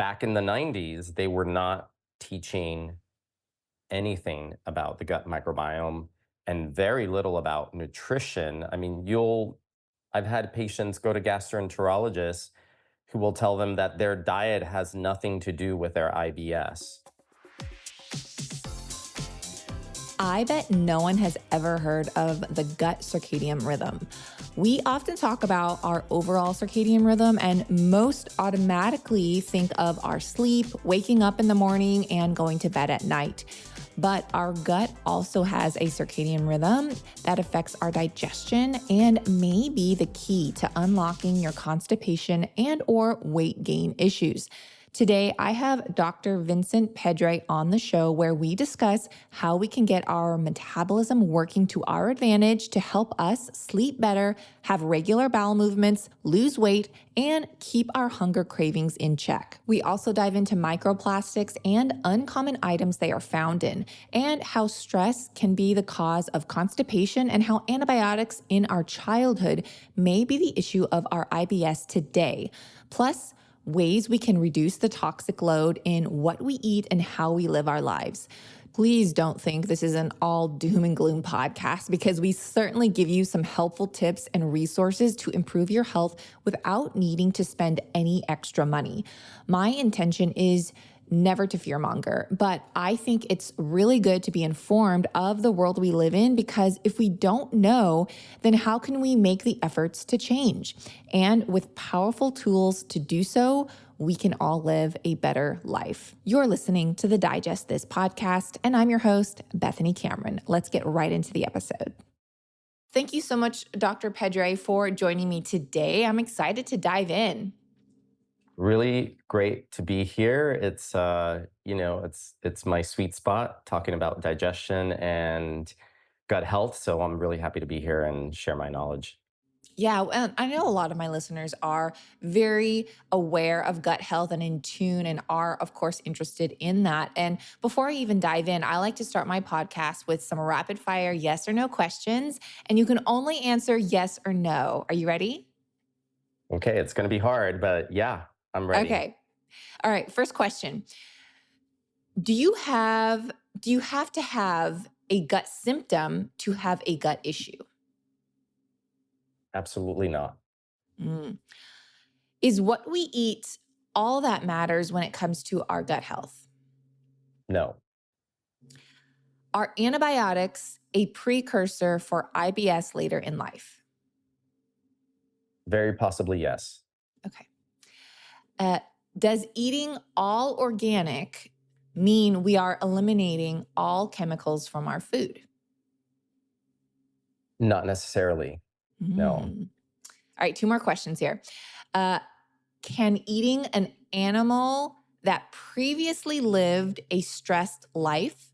back in the 90s, they were not teaching anything about the gut microbiome and very little about nutrition. I mean, I've had patients go to gastroenterologists who will tell them that their diet has nothing to do with their IBS. I bet no one has ever heard of the gut circadian rhythm. We often talk about our overall circadian rhythm and most automatically think of our sleep, waking up in the morning, and going to bed at night. But our gut also has a circadian rhythm that affects our digestion and may be the key to unlocking your constipation and/or weight gain issues. Today, I have Dr. Vincent Pedre on the show where we discuss how we can get our metabolism working to our advantage to help us sleep better, have regular bowel movements, lose weight, and keep our hunger cravings in check. We also dive into microplastics and uncommon items they are found in, and how stress can be the cause of constipation and how antibiotics in our childhood may be the issue of our IBS today. Plus, ways we can reduce the toxic load in what we eat and how we live our lives. Please don't think this is an all doom and gloom podcast because we certainly give you some helpful tips and resources to improve your health without needing to spend any extra money. My intention is never to fearmonger, but I think it's really good to be informed of the world we live in because if we don't know, then how can we make the efforts to change? And with powerful tools to do so, we can all live a better life. You're listening to the Digest This podcast, and I'm your host, Bethany Cameron. Let's get right into the episode. Thank you so much, Dr. Pedre, for joining me today. I'm excited to dive in. Really great to be here. It's my sweet spot talking about digestion and gut health. So I'm really happy to be here and share my knowledge. Yeah, and I know a lot of my listeners are very aware of gut health and in tune and are, of course, interested in that. And before I even dive in, I like to start my podcast with some rapid fire yes or no questions. And you can only answer yes or no. Are you ready? Okay, it's going to be hard, but yeah, I'm ready. Okay. All right. First question. Do you have to have a gut symptom to have a gut issue? Absolutely not. Mm. Is what we eat all that matters when it comes to our gut health? No. Are antibiotics a precursor for IBS later in life? Very possibly yes. Okay. Does eating all organic mean we are eliminating all chemicals from our food? Not necessarily. No. All right, two more questions here. Can eating an animal that previously lived a stressed life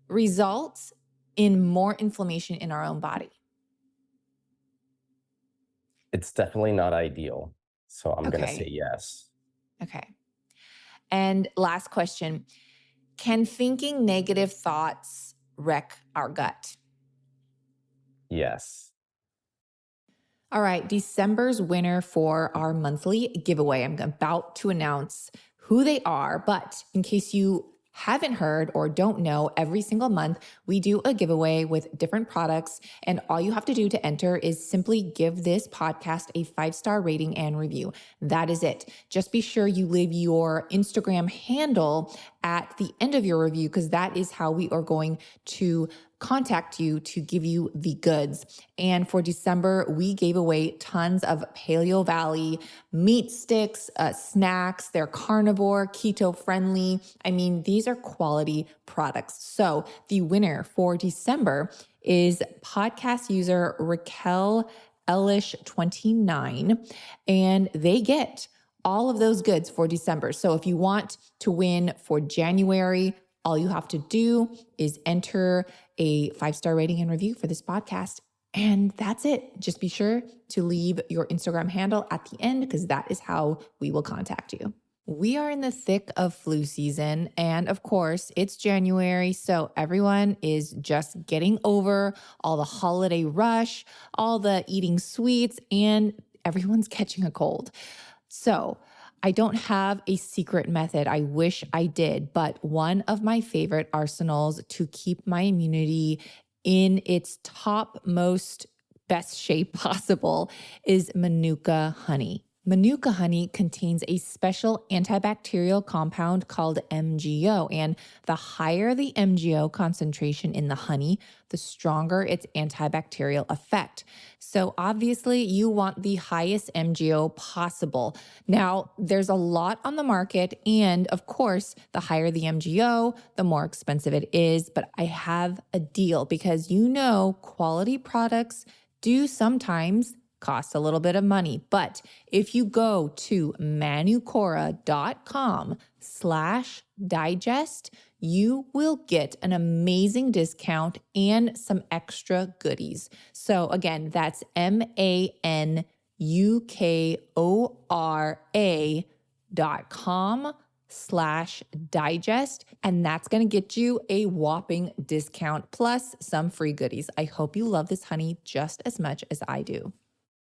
result in more inflammation in our own body? It's definitely not ideal. So I'm going to say Okay. yes. Okay. And last question. Can thinking negative thoughts wreck our gut? Yes. All right, December's winner for our monthly giveaway. I'm about to announce who they are, but in case you haven't heard or don't know, every single month we do a giveaway with different products, and all you have to do to enter is simply give this podcast a 5-star rating and review. That is it. Just be sure you leave your Instagram handle at the end of your review because that is how we are going to contact you to give you the goods. And for December, we gave away tons of Paleo Valley meat sticks, snacks. They're carnivore, keto friendly. I mean, these are quality products. So the winner for December is podcast user Raquel Elish29, and they get all of those goods for December. So if you want to win for January, all you have to do is enter a 5-star rating and review for this podcast. And that's it. Just be sure to leave your Instagram handle at the end because that is how we will contact you. We are in the thick of flu season. And of course, it's January. So everyone is just getting over all the holiday rush, all the eating sweets, and everyone's catching a cold. So I don't have a secret method. I wish I did, but one of my favorite arsenals to keep my immunity in its topmost best shape possible is Manuka honey. Manuka honey contains a special antibacterial compound called MgO, and the higher the MgO concentration in the honey, the stronger its antibacterial effect. So, obviously, you want the highest MgO possible. Now, there's a lot on the market, and of course, the higher the MgO, the more expensive it is. But I have a deal because quality products do sometimes cost a little bit of money. But if you go to manucora.com/digest, you will get an amazing discount and some extra goodies. So again, that's manucora.com/digest. And that's going to get you a whopping discount plus some free goodies. I hope you love this honey just as much as I do.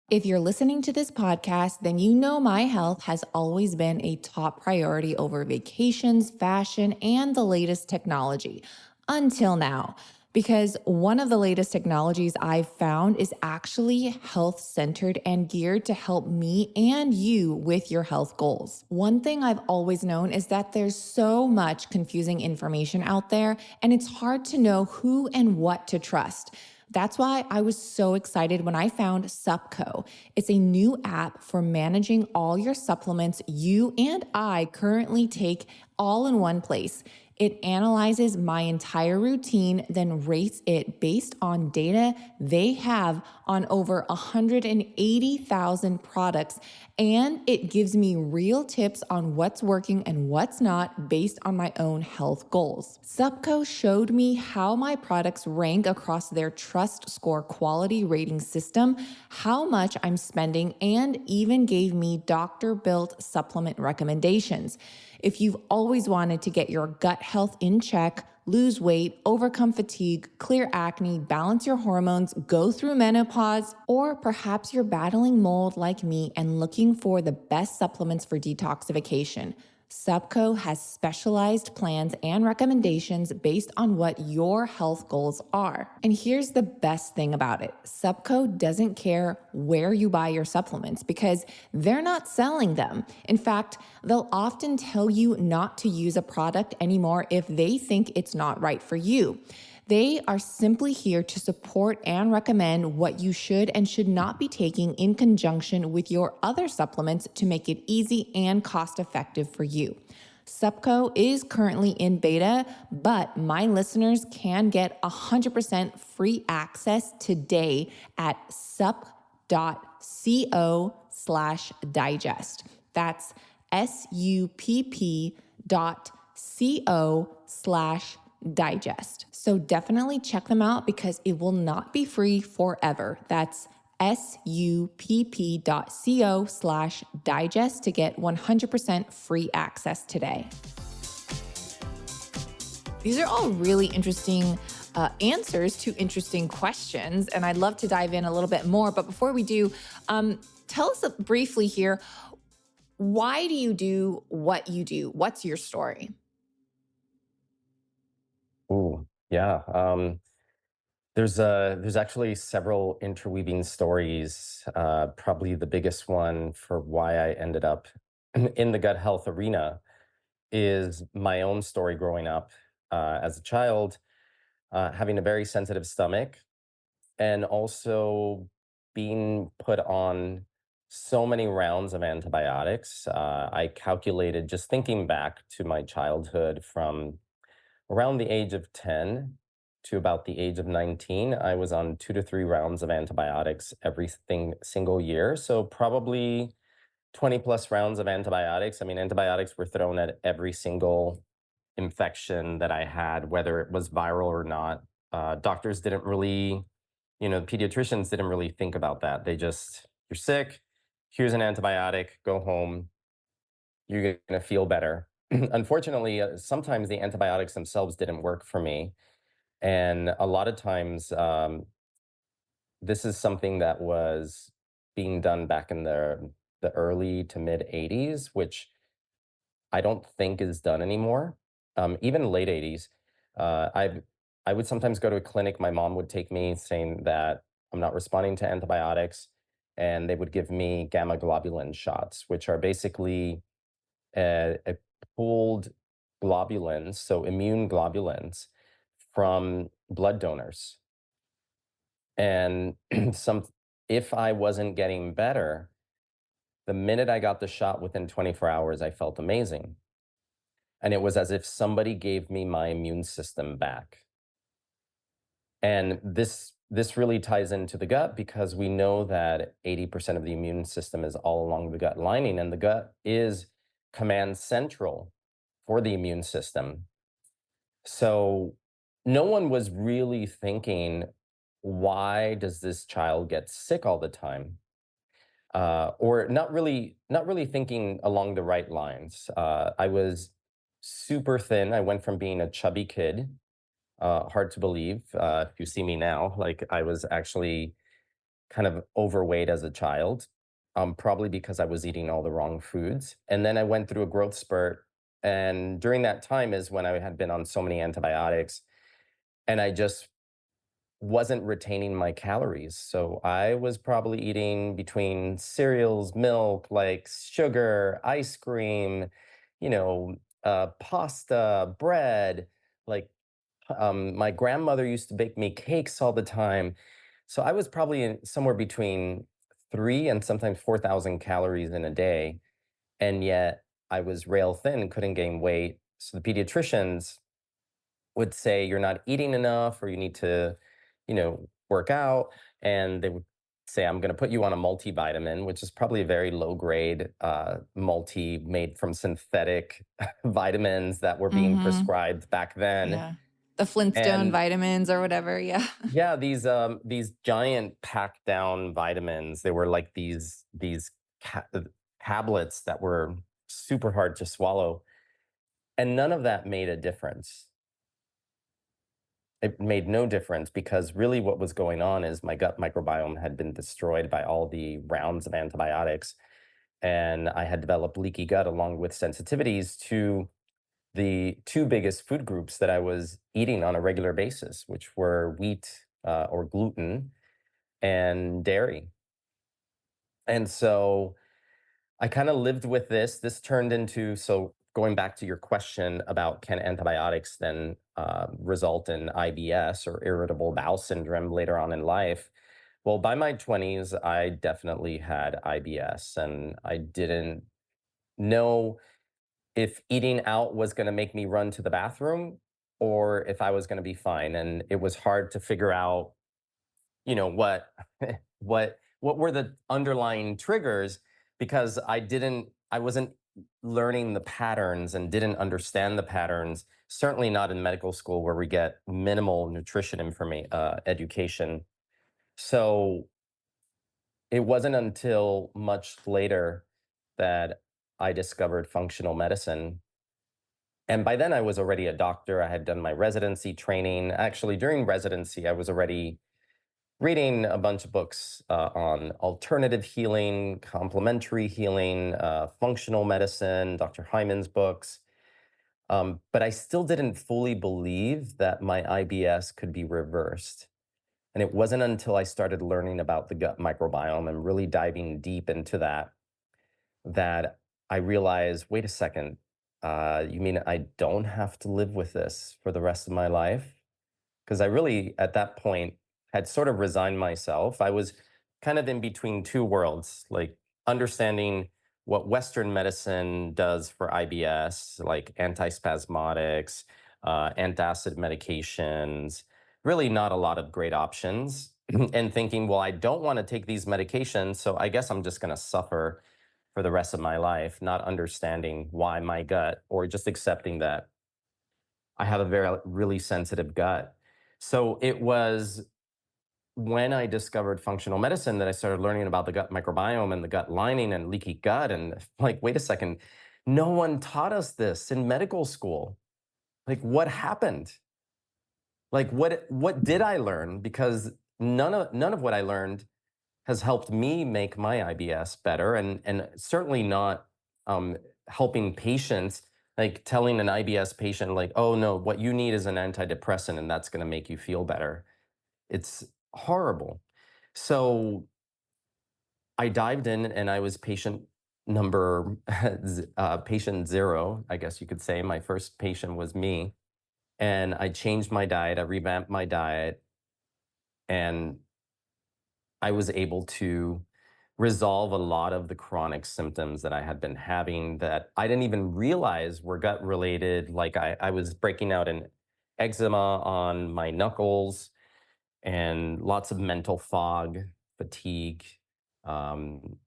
If you're listening to this podcast, then you know my health has always been a top priority over vacations, fashion, and the latest technology until now. Because one of the latest technologies I've found is actually health centered and geared to help me and you with your health goals. One thing I've always known is that there's so much confusing information out there, and it's hard to know who and what to trust. That's why I was so excited when I found Supco. It's a new app for managing all your supplements you and I currently take all in one place. It analyzes my entire routine, then rates it based on data they have on over 180,000 products. And it gives me real tips on what's working and what's not based on my own health goals. Supco showed me how my products rank across their trust score quality rating system, how much I'm spending, and even gave me doctor-built supplement recommendations. If you've always wanted to get your gut health in check, lose weight, overcome fatigue, clear acne, balance your hormones, go through menopause, or perhaps you're battling mold like me and looking for the best supplements for detoxification, Supco has specialized plans and recommendations based on what your health goals are. And here's the best thing about it. Supco doesn't care where you buy your supplements because they're not selling them. In fact, they'll often tell you not to use a product anymore if they think it's not right for you. They are simply here to support and recommend what you should and should not be taking in conjunction with your other supplements to make it easy and cost-effective for you. Supco is currently in beta, but my listeners can get 100% free access today at sup.co/digest. That's supp.co/digest. So definitely check them out because it will not be free forever. That's supp.co/digest to get 100% free access today. These are all really interesting answers to interesting questions, and I'd love to dive in a little bit more. But before we do, tell us briefly here, why do you do what you do? What's your story? Ooh, yeah. There's actually several interweaving stories. Probably the biggest one for why I ended up in the gut health arena is my own story growing up as a child, having a very sensitive stomach, and also being put on so many rounds of antibiotics. I calculated, just thinking back to my childhood from around the age of 10 to about the age of 19, I was on 2 to 3 rounds of antibiotics single year. So probably 20 plus rounds of antibiotics. I mean, antibiotics were thrown at every single infection that I had, whether it was viral or not. Doctors didn't really, the pediatricians didn't really think about that. They just, you're sick, here's an antibiotic, go home, you're going to feel better. Unfortunately, sometimes the antibiotics themselves didn't work for me. And a lot of times, this is something that was being done back in the the early to mid 80s, which I don't think is done anymore. Even late 80s. I would sometimes go to a clinic. My mom would take me saying that I'm not responding to antibiotics, and they would give me gamma globulin shots, which are basically a pooled globulins, so immune globulins from blood donors. And some, if I wasn't getting better, the minute I got the shot within 24 hours, I felt amazing. And it was as if somebody gave me my immune system back. And this really ties into the gut because we know that 80% of the immune system is all along the gut lining, and the gut is command central for the immune system. So no one was really thinking, why does this child get sick all the time? Or not really thinking along the right lines. I was super thin. I went from being a chubby kid, hard to believe. If you see me now, like I was actually kind of overweight as a child, probably because I was eating all the wrong foods. And then I went through a growth spurt. And during that time is when I had been on so many antibiotics, and I just wasn't retaining my calories. So I was probably eating between cereals, milk, like sugar, ice cream, pasta, bread. Like my grandmother used to bake me cakes all the time. So I was probably somewhere between three and sometimes 4,000 calories in a day. And yet I was rail thin, couldn't gain weight. So the pediatricians would say you're not eating enough or you need to, work out. And they would say, I'm going to put you on a multivitamin, which is probably a very low grade multi made from synthetic vitamins that were being Mhm. prescribed back then. Yeah. The Flintstone And vitamins or whatever, yeah. yeah, these giant packed down vitamins, they were like these tablets that were super hard to swallow. And none of that made a difference. It made no difference because really what was going on is my gut microbiome had been destroyed by all the rounds of antibiotics. And I had developed leaky gut along with sensitivities to the two biggest food groups that I was eating on a regular basis, which were wheat or gluten and dairy. And so I kind of lived with this. This turned into, so going back to your question about can antibiotics then result in IBS or irritable bowel syndrome later on in life? Well, by my 20s, I definitely had IBS, and I didn't know if eating out was going to make me run to the bathroom or if I was going to be fine. And it was hard to figure out, what what were the underlying triggers, because I wasn't learning the patterns and didn't understand the patterns, certainly not in medical school where we get minimal nutrition information education. So it wasn't until much later that I discovered functional medicine. And by then I was already a doctor. I had done my residency training. Actually, during residency, I was already reading a bunch of books on alternative healing, complementary healing, functional medicine, Dr. Hyman's books. But I still didn't fully believe that my IBS could be reversed. And it wasn't until I started learning about the gut microbiome and really diving deep into that I realized, wait a second, you mean I don't have to live with this for the rest of my life? Because I really, at that point, had sort of resigned myself. I was kind of in between two worlds, like understanding what Western medicine does for IBS, like antispasmodics, antacid medications, really not a lot of great options, and thinking, well, I don't want to take these medications, so I guess I'm just going to suffer for the rest of my life, not understanding why my gut, or just accepting that I have a very really sensitive gut. So it was when I discovered functional medicine that I started learning about the gut microbiome and the gut lining and leaky gut. And like, wait a second, no one taught us this in medical school. Like, what happened? Like, what did I learn? Because none of what I learned has helped me make my IBS better, and certainly not um, helping patients, like telling an IBS patient like, oh no, what you need is an antidepressant and that's going to make you feel better. It's horrible. So I dived in and I was number patient zero, I guess you could say. My first patient was me, and I changed my diet. I revamped my diet, and I was able to resolve a lot of the chronic symptoms that I had been having that I didn't even realize were gut related. Like I was breaking out in eczema on my knuckles and lots of mental fog, fatigue, um,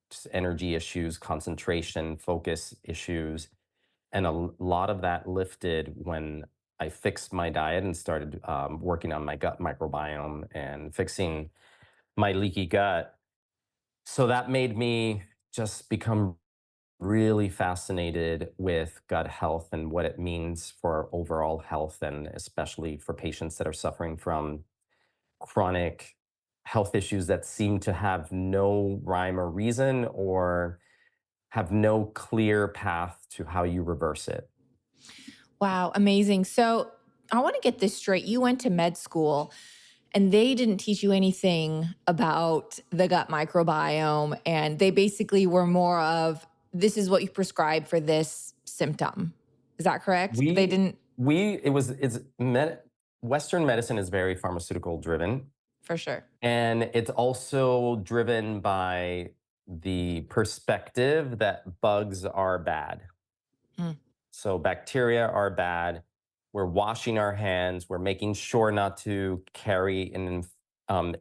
just energy issues, concentration, focus issues. And lot of that lifted when I fixed my diet and started working on my gut microbiome and fixing my leaky gut. So that made me just become really fascinated with gut health and what it means for overall health, and especially for patients that are suffering from chronic health issues that seem to have no rhyme or reason or have no clear path to how you reverse it. Wow, amazing. So I want to get this straight. You went to med school and they didn't teach you anything about the gut microbiome. And they basically were more of this is what you prescribe for this symptom. Is that correct? They We didn't, we it was it's med Western medicine is very pharmaceutical driven, for sure. and it's also driven by the perspective that bugs are bad. Mm. So bacteria are bad. We're washing our hands. We're making sure not to carry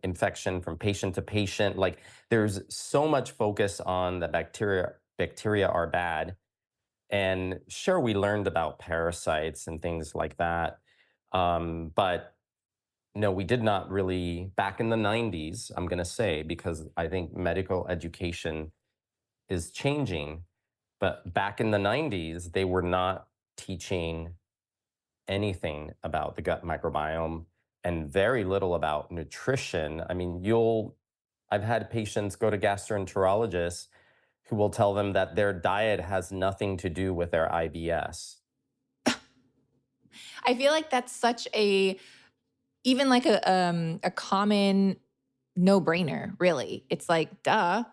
infection from patient to patient. Like there's so much focus on the bacteria. Bacteria are bad, and sure, we learned about parasites and things like that. But no, we did not really back in the 90s, I'm going to say, because I think medical education is changing. But back in the 90s, they were not teaching anything about the gut microbiome and very little about nutrition. I mean, I've had patients go to gastroenterologists who will tell them that their diet has nothing to do with their IBS. I feel like that's such a, even like a common no brainer, really. It's like, duh,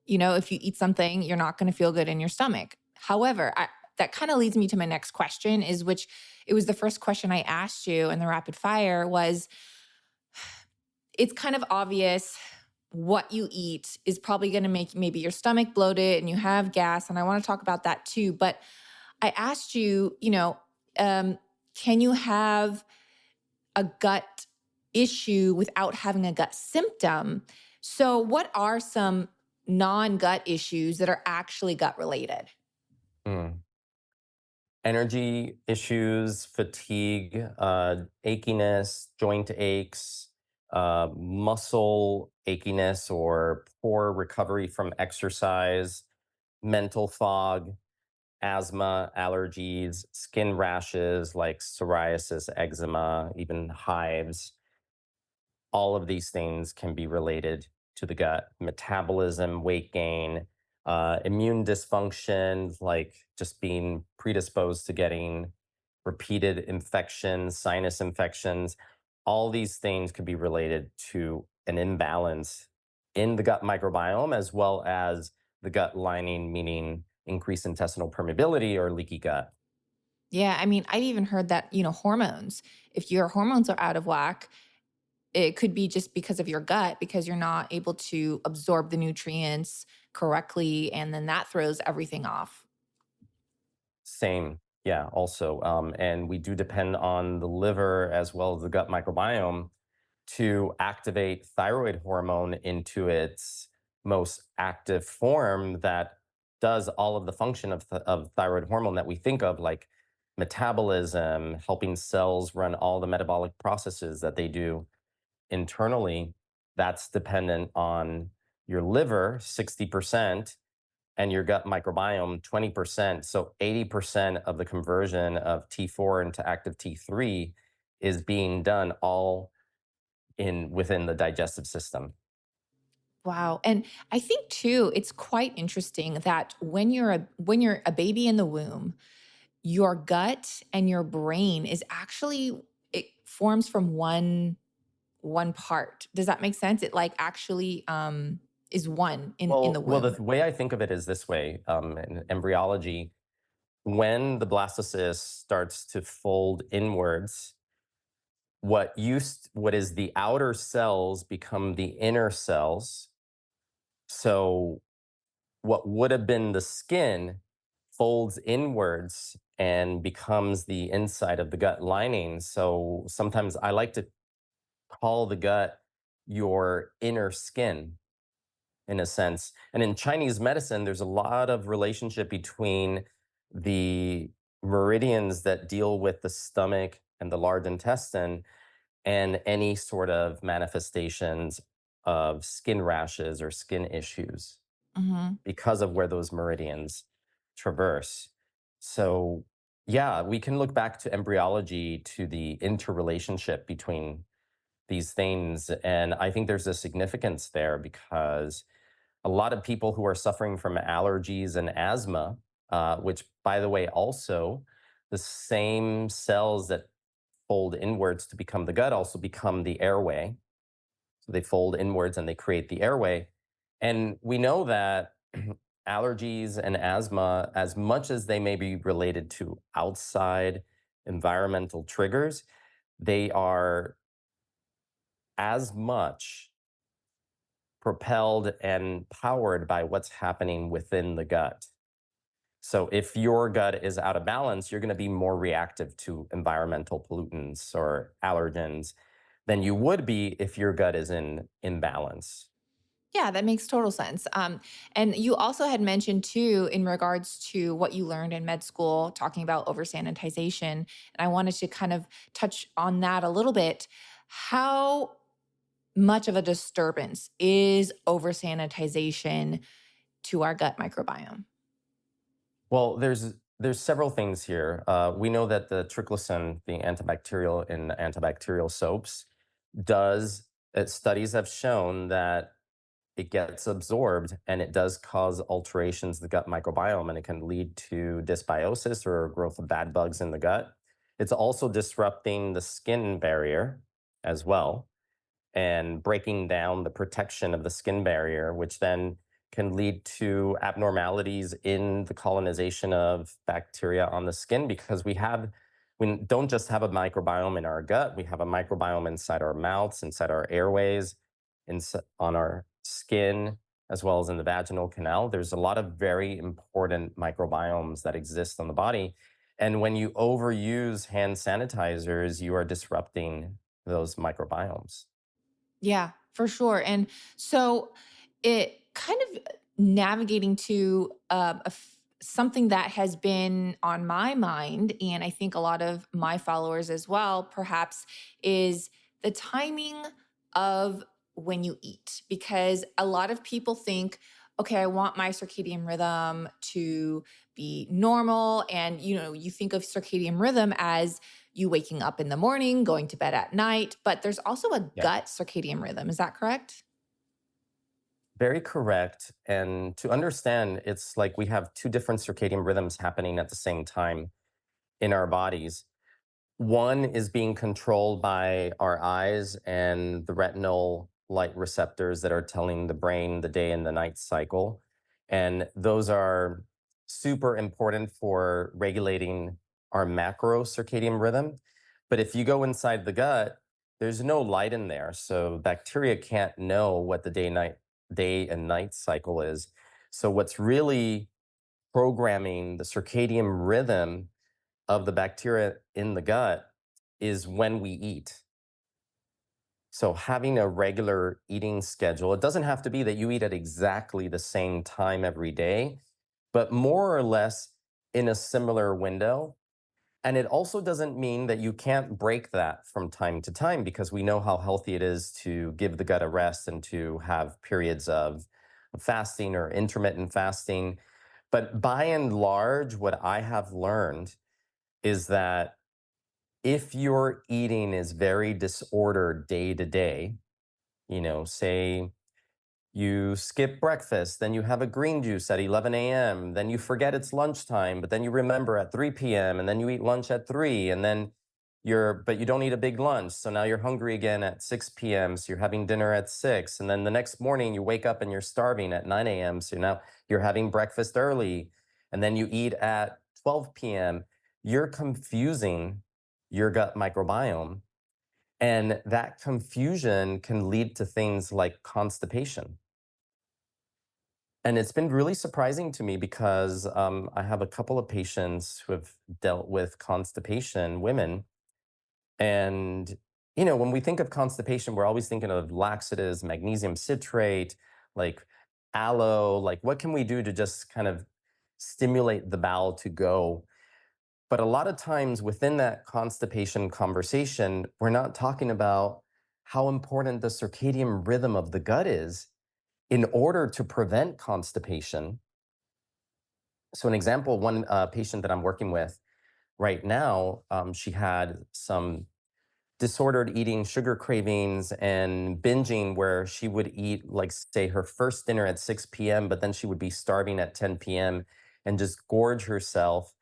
if you eat something, you're not going to feel good in your stomach. However, that kind of leads me to my next question is which it was the first question I asked you in the rapid fire was it's kind of obvious what you eat is probably going to make maybe your stomach bloated and you have gas and I want to talk about that too, but I asked you, um, can you have a gut issue without having a gut symptom? So what are some non-gut issues that are actually gut related? Mm. Energy issues, fatigue, achiness, joint aches, muscle achiness or poor recovery from exercise, mental fog, asthma, allergies, skin rashes like psoriasis, eczema, even hives. All of these things can be related to the gut. Metabolism, weight gain, immune dysfunction, like just being predisposed to getting repeated infections, sinus infections. All these things could be related to an imbalance in the gut microbiome, as well as the gut lining, meaning increased intestinal permeability or leaky gut. Yeah, I mean, I've even heard that, hormones, if your hormones are out of whack, it could be just because of your gut, because you're not able to absorb the nutrients correctly. And then that throws everything off. Same. Yeah, also. And we do depend on the liver as well as the gut microbiome to activate thyroid hormone into its most active form that does all of the function of thyroid hormone that we think of, like metabolism, helping cells run all the metabolic processes that they do internally. That's dependent on your liver, 60%, and your gut microbiome 20%. So 80% of the conversion of T4 into active T3 is being done all in within the digestive system. Wow. And I think too, it's quite interesting that when you're a baby in the womb, your gut and your brain is actually it forms from one part. Does that make sense? It like actually is one in the Well, womb. the way I think of it is this way, in embryology, when the blastocyst starts to fold inwards, what is the outer cells become the inner cells. So what would have been the skin folds inwards and becomes the inside of the gut lining. So sometimes I like to call the gut your inner skin in a sense. And in Chinese medicine, there's a lot of relationship between the meridians that deal with the stomach and the large intestine and any sort of manifestations of skin rashes or skin issues Mhm. because of where those meridians traverse. So, yeah, we can look back to embryology to the interrelationship between these things. And I think there's a significance there because a lot of people who are suffering from allergies and asthma, which, by the way, also the same cells that fold inwards to become the gut also become the airway. So they fold inwards and they create the airway. And we know that allergies and asthma, as much as they may be related to outside environmental triggers, they are as much propelled and powered by what's happening within the gut. So if your gut is out of balance, you're going to be more reactive to environmental pollutants or allergens than you would be if your gut is in imbalance. Yeah, that makes total sense. And you also had mentioned too, in regards to what you learned in med school, talking about over sanitization. And I wanted to kind of touch on that a little bit. How much of a disturbance is over sanitization to our gut microbiome? Well, there's several things here. We know that the triclosan, the antibacterial in antibacterial soaps, does studies have shown that it gets absorbed and it does cause alterations in the gut microbiome and it can lead to dysbiosis or growth of bad bugs in the gut. It's also disrupting the skin barrier as well and breaking down the protection of the skin barrier, which then can lead to abnormalities in the colonization of bacteria on the skin because we don't just have a microbiome in our gut, we have a microbiome inside our mouths, inside our airways, on our skin, as well as in the vaginal canal. There's a lot of very important microbiomes that exist on the body. And when you overuse hand sanitizers, you are disrupting those microbiomes. Yeah, for sure. And so it kind of navigating to something that has been on my mind, and I think a lot of my followers as well, perhaps, is the timing of when you eat. Because a lot of people think, okay, I want my circadian rhythm to be normal. And, you think of circadian rhythm as you waking up in the morning, going to bed at night, but there's also a Yeah. gut circadian rhythm. Is that correct? Very correct. And to understand, it's like we have two different circadian rhythms happening at the same time in our bodies. One is being controlled by our eyes and the retinal light receptors that are telling the brain the day and the night cycle. And those are super important for regulating our macro circadian rhythm. But if you go inside the gut, there's no light in there. So bacteria can't know what the day and night cycle is. So what's really programming the circadian rhythm of the bacteria in the gut is when we eat. So having a regular eating schedule, it doesn't have to be that you eat at exactly the same time every day, but more or less in a similar window. And it also doesn't mean that you can't break that from time to time because we know how healthy it is to give the gut a rest and to have periods of fasting or intermittent fasting. But by and large, what I have learned is that if your eating is very disordered day to day, say You skip breakfast, then you have a green juice at 11 a.m., then you forget it's lunchtime, but then you remember at 3 p.m., and then you eat lunch at 3, and then but you don't eat a big lunch. So now you're hungry again at 6 p.m., so you're having dinner at 6, and then the next morning you wake up and you're starving at 9 a.m., so now you're having breakfast early, and then you eat at 12 p.m. You're confusing your gut microbiome, and that confusion can lead to things like constipation. And it's been really surprising to me because I have a couple of patients who have dealt with constipation, women. And, when we think of constipation, we're always thinking of laxatives, magnesium citrate, like aloe, like what can we do to just kind of stimulate the bowel to go? But a lot of times within that constipation conversation, we're not talking about how important the circadian rhythm of the gut is in order to prevent constipation. So, an example, one patient that I'm working with right now, she had some disordered eating, sugar cravings, and binging, where she would eat, like, say, her first dinner at 6 p.m., but then she would be starving at 10 p.m. and just gorge herself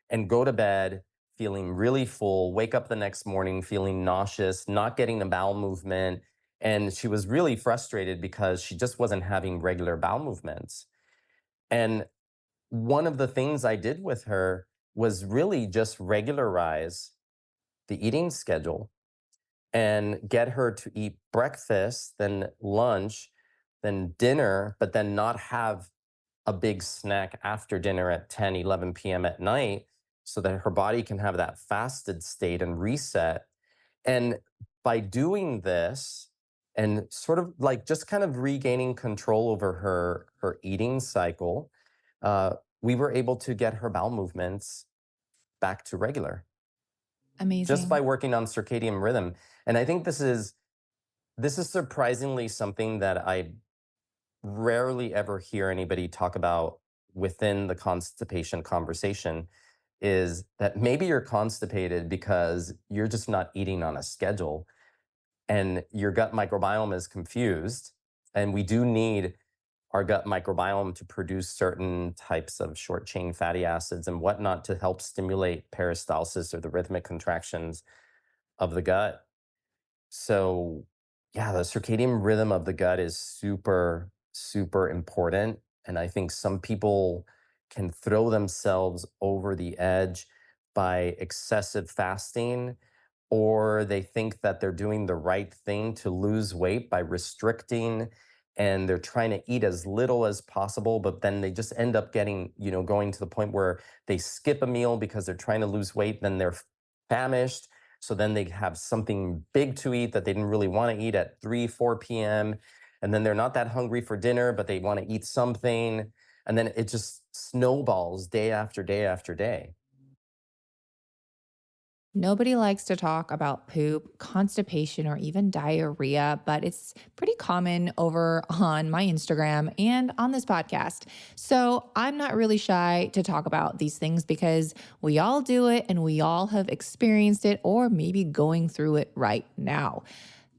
and go to bed feeling really full, wake up the next morning feeling nauseous, not getting a bowel movement. And she was really frustrated because she just wasn't having regular bowel movements. And one of the things I did with her was really just regularize the eating schedule and get her to eat breakfast, then lunch, then dinner, but then not have a big snack after dinner at 10, 11 p.m. at night, so that her body can have that fasted state and reset. And by doing this and sort of like just kind of regaining control over her eating cycle, uh, we were able to get her bowel movements back to regular just by Amazing. working on circadian rhythm. And I think this is surprisingly something that I rarely ever hear anybody talk about within the constipation conversation, is that maybe you're constipated because you're just not eating on a schedule and your gut microbiome is confused. And we do need our gut microbiome to produce certain types of short chain fatty acids and whatnot to help stimulate peristalsis, or the rhythmic contractions of the gut. So, yeah, the circadian rhythm of the gut is super, super important. And I think some people can throw themselves over the edge by excessive fasting, or they think that they're doing the right thing to lose weight by restricting, and they're trying to eat as little as possible, but then they just end up getting, going to the point where they skip a meal because they're trying to lose weight, then they're famished, so then they have something big to eat that they didn't really want to eat at 3, 4 p.m. And then they're not that hungry for dinner, but they want to eat something. And then it just snowballs day after day after day. Nobody likes to talk about poop, constipation, or even diarrhea, but it's pretty common over on my Instagram and on this podcast. So I'm not really shy to talk about these things because we all do it and we all have experienced it or maybe going through it right now.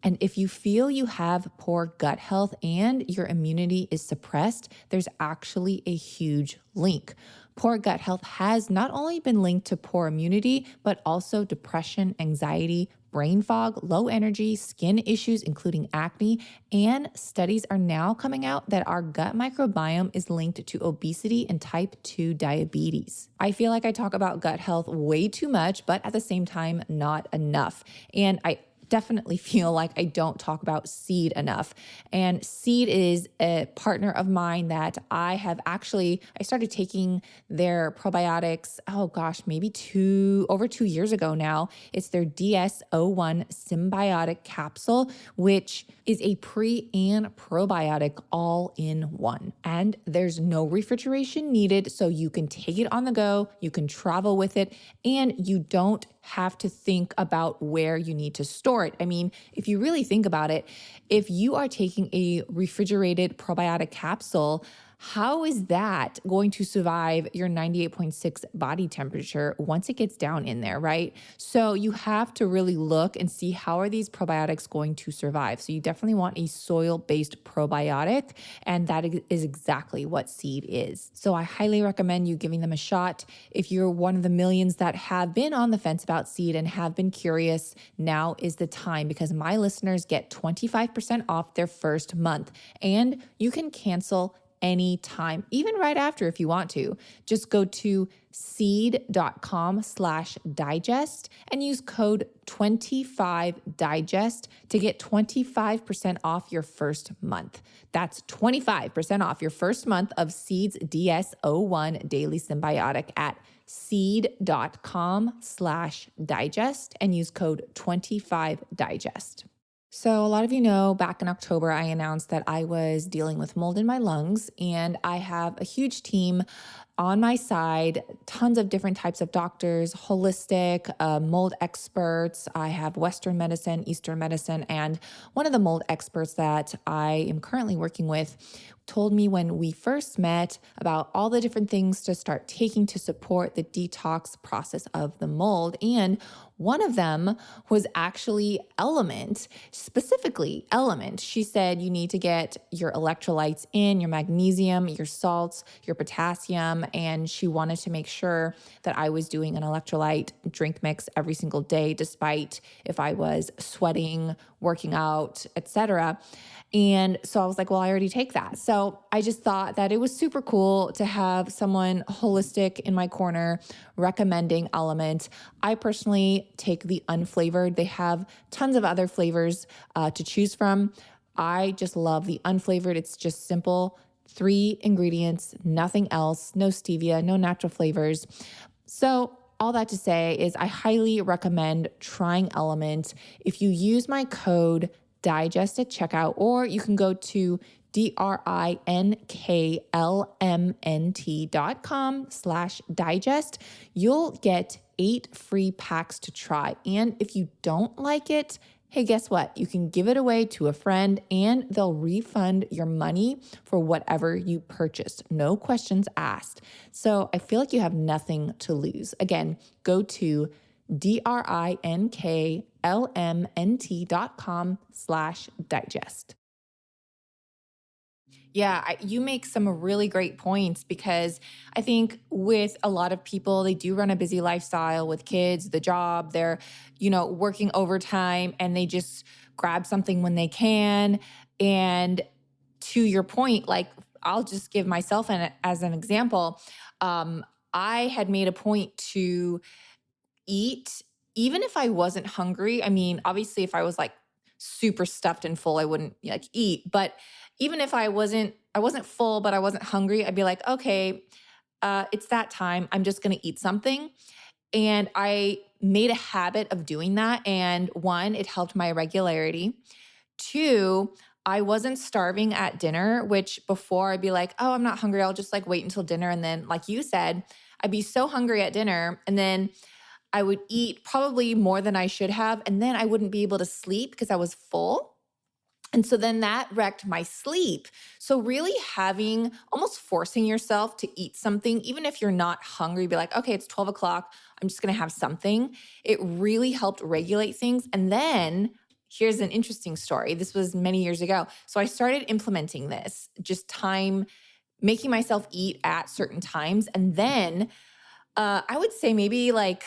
And if you feel you have poor gut health and your immunity is suppressed, there's actually a huge link. Poor gut health has not only been linked to poor immunity, but also depression, anxiety, brain fog, low energy, skin issues, including acne. And studies are now coming out that our gut microbiome is linked to obesity and type 2 diabetes. I feel like I talk about gut health way too much, but at the same time, not enough. And I definitely feel like I don't talk about Seed enough. And Seed is a partner of mine that I started taking their probiotics, oh gosh, maybe over 2 years ago now. It's their DS-01 symbiotic capsule, which is a pre and probiotic all in one. And there's no refrigeration needed, so you can take it on the go, you can travel with it, and you don't have to think about where you need to store it. I mean, if you really think about it, if you are taking a refrigerated probiotic capsule, How is that going to survive your 98.6 body temperature once it gets down in there, right? So you have to really look and see how are these probiotics going to survive. So you definitely want a soil-based probiotic, and that is exactly what seed is. So I highly recommend you giving them a shot. If you're one of the millions that have been on the fence about seed and have been curious, now is the time because my listeners get 25% off their first month, and you can cancel anytime, even right after if you want to. Just go to seed.com/digest and use code 25digest to get 25% off your first month. That's 25% off your first month of Seed's DS-01 Daily Symbiotic at seed.com/digest and use code 25digest. So, a lot of you know, back in October, I announced that I was dealing with mold in my lungs, and I have a huge team on my side, tons of different types of doctors, holistic, mold experts. I have Western medicine, Eastern medicine, and one of the mold experts that I am currently working with told me when we first met about all the different things to start taking to support the detox process of the mold. And one of them was actually Element, specifically Element. She said you need to get your electrolytes in, your magnesium, your salts, your potassium, and she wanted to make sure that I was doing an electrolyte drink mix every single day, despite if I was sweating, working out, etc. And so I was like, well, I already take that. So I just thought that it was super cool to have someone holistic in my corner recommending Element. I personally take the unflavored. They have tons of other flavors to choose from. I just love the unflavored. It's just simple. 3 ingredients, nothing else, no stevia, no natural flavors. So all that to say is I highly recommend trying Element. If you use my code digest at checkout, or you can go to DRINKLMNT.com/digest. You'll get 8 free packs to try. And if you don't like it, hey, guess what? You can give it away to a friend and they'll refund your money for whatever you purchased. No questions asked. So I feel like you have nothing to lose. Again, go to DRINKLMNT.com/digest. Yeah, you make some really great points because I think with a lot of people, they do run a busy lifestyle with kids, the job, they're, working overtime and they just grab something when they can. And to your point, like I'll just give myself as an example. Um, I had made a point to eat even if I wasn't hungry. I mean, obviously if I was like super stuffed and full, I wouldn't like eat, but even if I wasn't full but I wasn't hungry, I'd be like, "Okay, it's that time. I'm just going to eat something." And I made a habit of doing that, and one, it helped my regularity. Two, I wasn't starving at dinner, which before I'd be like, "Oh, I'm not hungry. I'll just like wait until dinner." And then like you said, I'd be so hungry at dinner, and then I would eat probably more than I should have, and then I wouldn't be able to sleep because I was full. And so then that wrecked my sleep. So, really having almost forcing yourself to eat something, even if you're not hungry, be like, okay, it's 12 o'clock. I'm just going to have something. It really helped regulate things. And then here's an interesting story. This was many years ago. So, I started implementing this, just time, making myself eat at certain times. And then I would say maybe like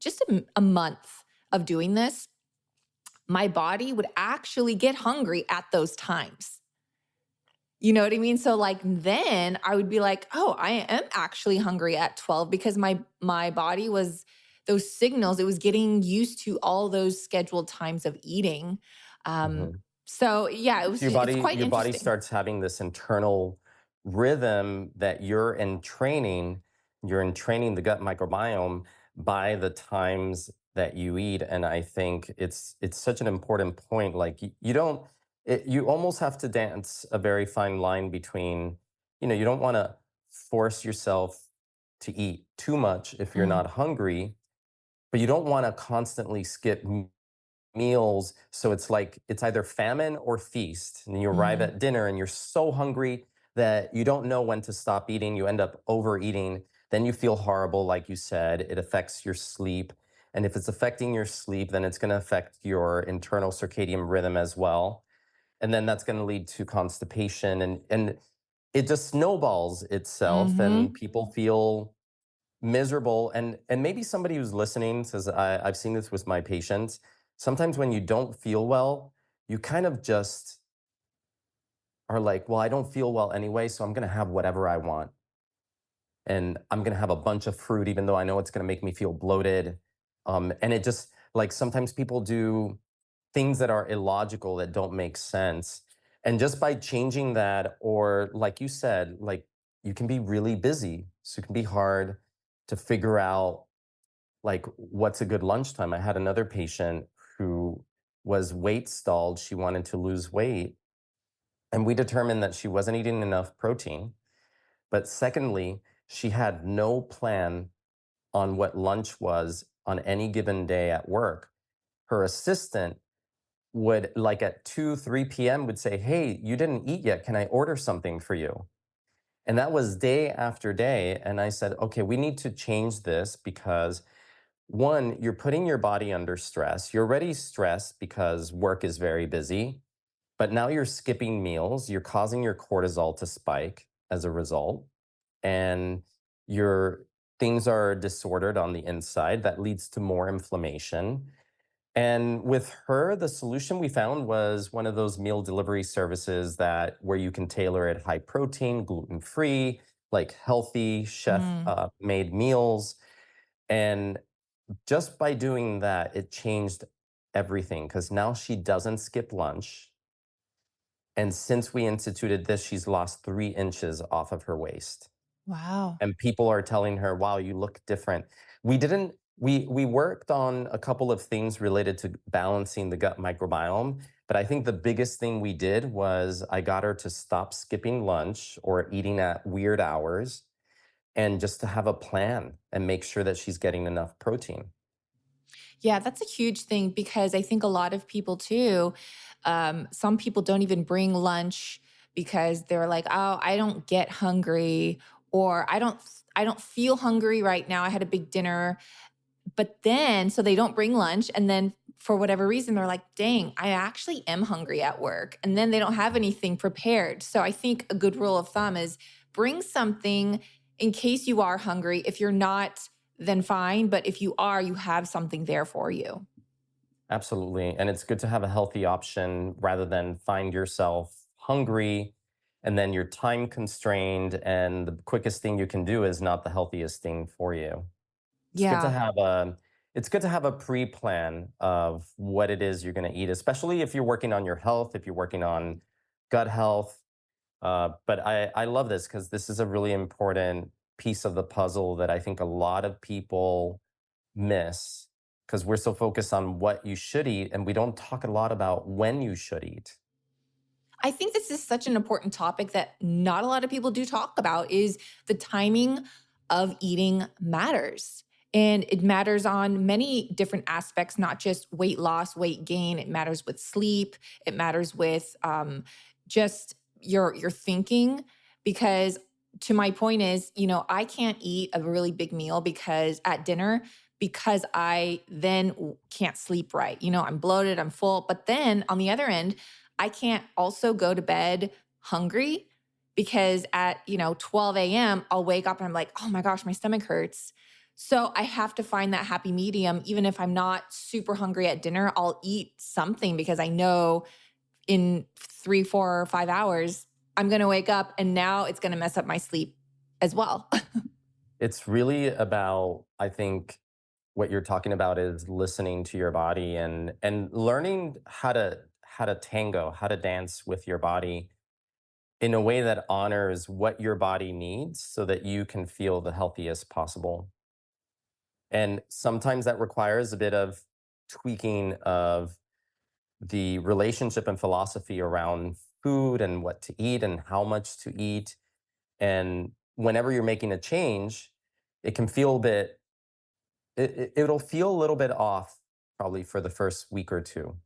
just a month of doing this, my body would actually get hungry at those times. You know what I mean? So like then I would be like, "Oh, I am actually hungry at 12" because my body was those signals, it was getting used to all those scheduled times of eating. Um Mhm. so yeah, So it's quite your body interesting. starts having this internal rhythm that you're in training the gut microbiome by the times that you eat. And I think it's such an important point. Like you don't you almost have to dance a very fine line between, you don't want to force yourself to eat too much if you're Mhm. not hungry, but you don't want to constantly skip meals. So it's like it's either famine or feast. And you arrive Mhm. at dinner and you're so hungry, that you don't know when to stop eating. You end up overeating. Then you feel horrible, like you said. It affects your sleep. And if it's affecting your sleep, then it's going to affect your internal circadian rhythm as well. And then that's going to lead to constipation, and it just snowballs itself, and Hmm. people feel miserable. And maybe somebody who's listening says, I've seen this with my patients. Sometimes when you don't feel well, you kind of just are like, well, I don't feel well anyway, so I'm going to have whatever I want. And I'm going to have a bunch of fruit, even though I know it's going to make me feel bloated. And it just, like, sometimes people do things that are illogical, that don't make sense. And just by changing that, or like you said, like, you can be really busy. So it can be hard to figure out, like, what's a good lunchtime. I had another patient who was weight stalled. She wanted to lose weight. And we determined that she wasn't eating enough protein. But secondly, she had no plan on what lunch was on any given day at work. Her assistant would, like, at 2, 3 p.m. would say, "Hey, you didn't eat yet. Can I order something for you?" And that was day after day. And I said, okay, we need to change this because, one, you're putting your body under stress. You're already stressed because work is very busy, but now you're skipping meals. You're causing your cortisol to spike as a result. And your things are disordered on the inside. That leads to more inflammation. And with her, the solution we found was one of those meal delivery services that where you can tailor it high protein, gluten free, like healthy chef made meals. And just by doing that, it changed everything because now she doesn't skip lunch. And since we instituted this, she's lost 3 inches off of her waist, Wow. and people are telling her, "Wow, you look different." We didn't we worked on a couple of things related to balancing the gut microbiome, but I think the biggest thing we did was I got her to stop skipping lunch or eating at weird hours, and just to have a plan and make sure that she's getting enough protein. Yeah, that's a huge thing because I think a lot of people too, some people don't even bring lunch because they're like, "Oh, I don't get hungry," or I don't feel hungry right now. I had a big dinner." But then so they don't bring lunch, and then for whatever reason they're like, "Dang, I actually am hungry at work." And then they don't have anything prepared. So I think a good rule of thumb is bring something in case you are hungry. If you're not, then fine, but if you are, you have something there for you. Absolutely. And it's good to have a healthy option rather than find yourself hungry and then you're time constrained, and the quickest thing you can do is not the healthiest thing for you. It's good to Yeah. have a it's good to have a pre-plan of what it is you're going to eat, especially if you're working on your health, if you're working on gut health. But I love this because this is a really important piece of the puzzle that I think a lot of people miss because we're so focused on what you should eat, and we don't talk a lot about when you should eat. I think this is such an important topic that not a lot of people do talk about is the timing of eating matters. And it matters on many different aspects, not just weight loss, weight gain. It matters with sleep. It matters with just your thinking. Because to my point is, I can't eat a really big meal because at dinner because I then can't sleep right. I'm bloated, I'm full. But then on the other end, I can't also go to bed hungry because at, 12 a.m., I'll wake up and I'm like, oh my gosh, my stomach hurts. So I have to find that happy medium. Even if I'm not super hungry at dinner, I'll eat something because I know in 3, 4, or 5 hours, I'm going to wake up and now it's going to mess up my sleep as well. It's really about, I think, what you're talking about is listening to your body and learning how to tango, how to dance with your body in a way that honors what your body needs so that you can feel the healthiest possible. And sometimes that requires a bit of tweaking of the relationship and philosophy around food and what to eat and how much to eat. And whenever you're making a change, it can feel a bit, it'll feel a little bit off probably for the first week or two.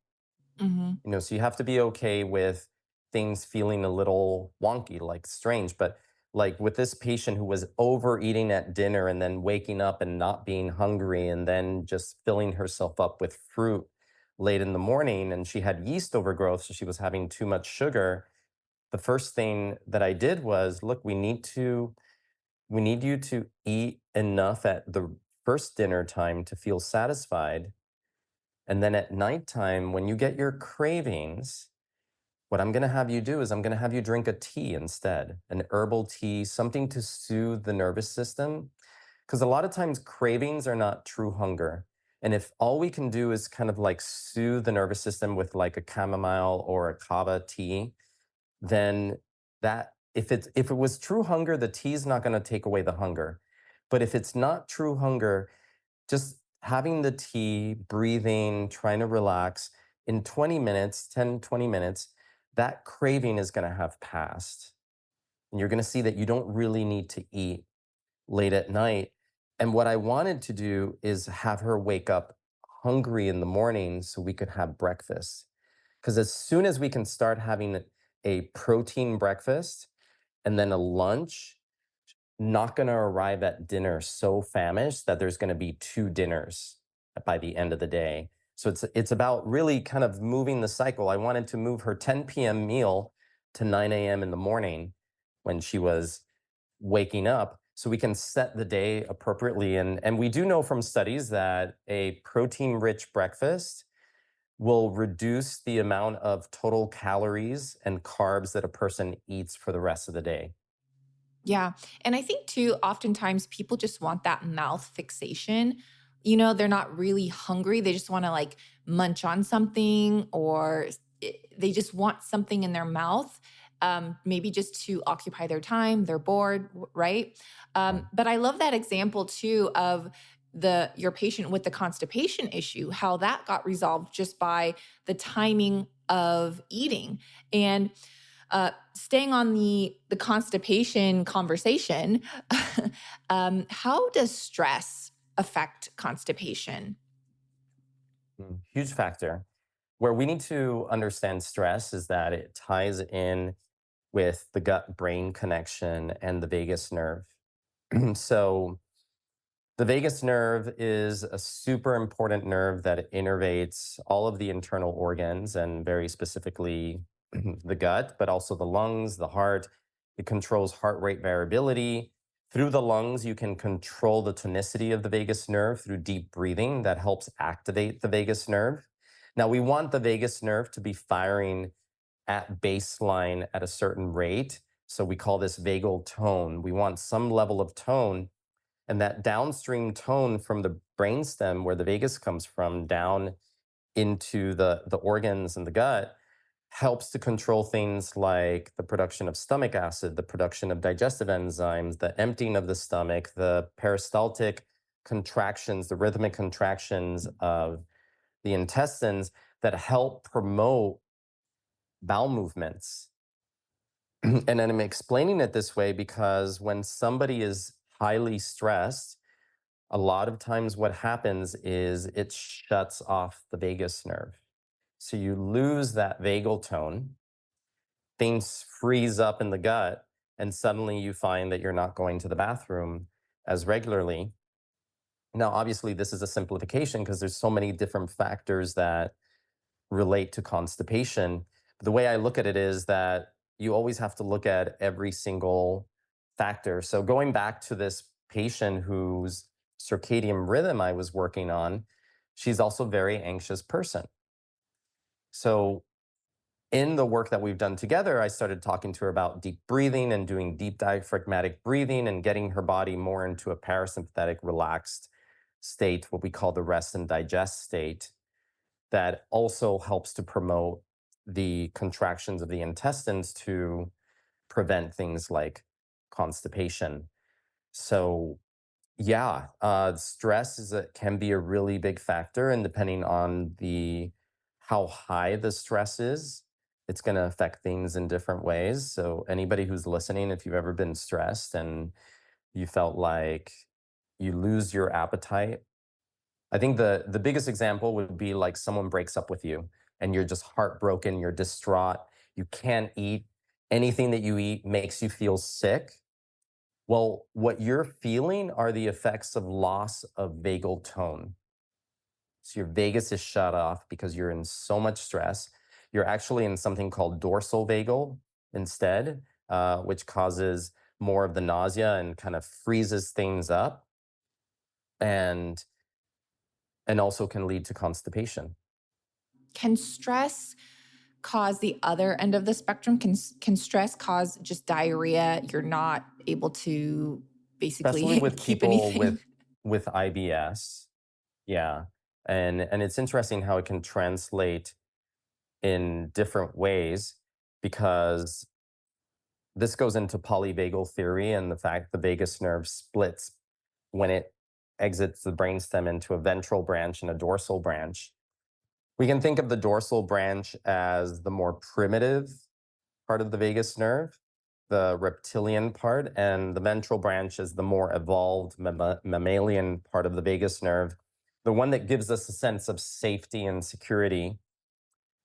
Mhm. So you have to be okay with things feeling a little wonky, like strange. But like with this patient who was overeating at dinner and then waking up and not being hungry and then just filling herself up with fruit late in the morning, and she had yeast overgrowth, so she was having too much sugar. The first thing that I did was, look, we need you to eat enough at the first dinner time to feel satisfied. And then at nighttime, when you get your cravings, what I'm going to have you do is I'm going to have you drink a tea instead, an herbal tea, something to soothe the nervous system. Because a lot of times cravings are not true hunger. And if all we can do is kind of like soothe the nervous system with like a chamomile or a kava tea, then that if it was true hunger, the tea is not going to take away the hunger. But if it's not true hunger, just having the tea, breathing, trying to relax in 20 minutes, 10, 20 minutes, that craving is going to have passed. And you're going to see that you don't really need to eat late at night. And what I wanted to do is have her wake up hungry in the morning so we could have breakfast. Because as soon as we can start having a protein breakfast and then a lunch, not going to arrive at dinner so famished that there's going to be two dinners by the end of the day. So it's about really kind of moving the cycle. I wanted to move her 10 p.m. meal to 9 a.m. in the morning when she was waking up so we can set the day appropriately. And we do know from studies that a protein rich breakfast will reduce the amount of total calories and carbs that a person eats for the rest of the day. Yeah. And I think too, oftentimes people just want that mouth fixation. You know, they're not really hungry. They just want to like munch on something they just want something in their mouth, maybe just to occupy their time. They're bored, right? Yeah. But I love that example too of your patient with the constipation issue, how that got resolved just by the timing of eating. And staying on the constipation conversation, how does stress affect constipation? Huge factor. Where we need to understand stress is that it ties in with the gut brain connection and the vagus nerve. So, the vagus nerve is a super important nerve that innervates all of the internal organs and very specifically the gut, but also the lungs, the heart. It controls heart rate variability. Through the lungs, you can control the tonicity of the vagus nerve through deep breathing that helps activate the vagus nerve. Now, we want the vagus nerve to be firing at baseline at a certain rate. So we call this vagal tone. We want some level of tone, and that downstream tone from the brainstem, where the vagus comes from, down into the organs and the gut, helps to control things like the production of stomach acid, the production of digestive enzymes, the emptying of the stomach, the peristaltic contractions, the rhythmic contractions of the intestines that help promote bowel movements. And then I'm explaining it this way because when somebody is highly stressed, a lot of times what happens is it shuts off the vagus nerve. So you lose that vagal tone, things freeze up in the gut, and suddenly you find that you're not going to the bathroom as regularly. Now, obviously, this is a simplification because there's so many different factors that relate to constipation. The way I look at it is that you always have to look at every single factor. So going back to this patient whose circadian rhythm I was working on, she's also a very anxious person. So in the work that we've done together, I started talking to her about deep breathing and doing deep diaphragmatic breathing and getting her body more into a parasympathetic, relaxed state, what we call the rest and digest state, that also helps to promote the contractions of the intestines to prevent things like constipation. So, yeah, stress can be a really big factor, and depending on the how high the stress is, it's going to affect things in different ways. So, anybody who's listening, if you've ever been stressed and you felt like you lose your appetite, I think the biggest example would be like someone breaks up with you and you're just heartbroken, you're distraught, You can't eat. Anything that you eat makes you feel sick. Well, what you're feeling are the effects of loss of vagal tone. So your vagus is shut off because you're in so much stress. You're actually in something called dorsal vagal instead, which causes more of the nausea and kind of freezes things up, and also can lead to constipation. Can stress cause the other end of the spectrum? Can stress cause just diarrhea? You're not able to Especially basically with keep people anything? with IBS. Yeah. And it's interesting how it can translate in different ways, because this goes into polyvagal theory and the fact the vagus nerve splits when it exits the brainstem into a ventral branch and a dorsal branch. We can think of the dorsal branch as the more primitive part of the vagus nerve, the reptilian part, and the ventral branch is the more evolved mammalian part of the vagus nerve, the one that gives us a sense of safety and security.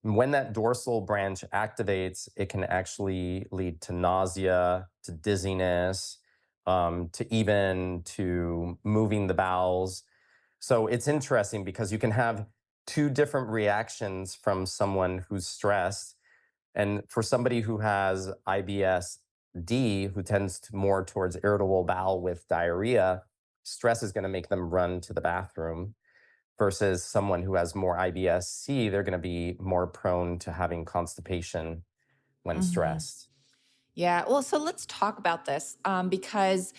When that dorsal branch activates, it can actually lead to nausea, to dizziness, to even to moving the bowels. So it's interesting because you can have two different reactions from someone who's stressed. And for somebody who has IBS D, who tends to more towards irritable bowel with diarrhea, stress is going to make them run to the bathroom, versus someone who has more IBS-C, they're going to be more prone to having constipation when Mhm. stressed. Yeah. Well, so let's talk about this because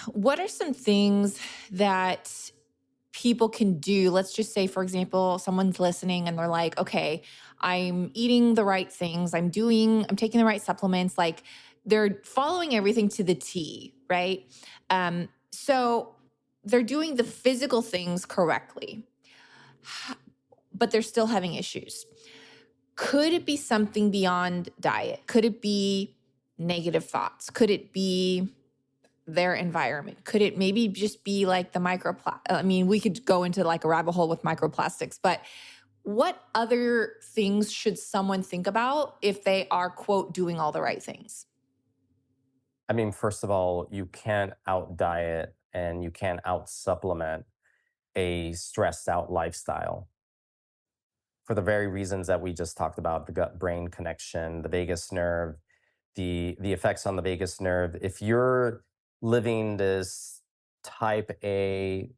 what are some things that people can do? Let's just say, for example, someone's listening and they're like, okay, I'm eating the right things, I'm taking the right supplements, like they're following everything to the T, right? So they're doing the physical things correctly, but they're still having issues. Could it be something beyond diet? Could it be negative thoughts? Could it be their environment? Could it maybe just be like the I mean, we could go into like a rabbit hole with microplastics, but what other things should someone think about if they are, quote, doing all the right things? I mean, first of all, you can't out diet and you can't out supplement a stressed out lifestyle, for the very reasons that we just talked about: the gut brain connection, the vagus nerve, the effects on the vagus nerve. If you're living this type A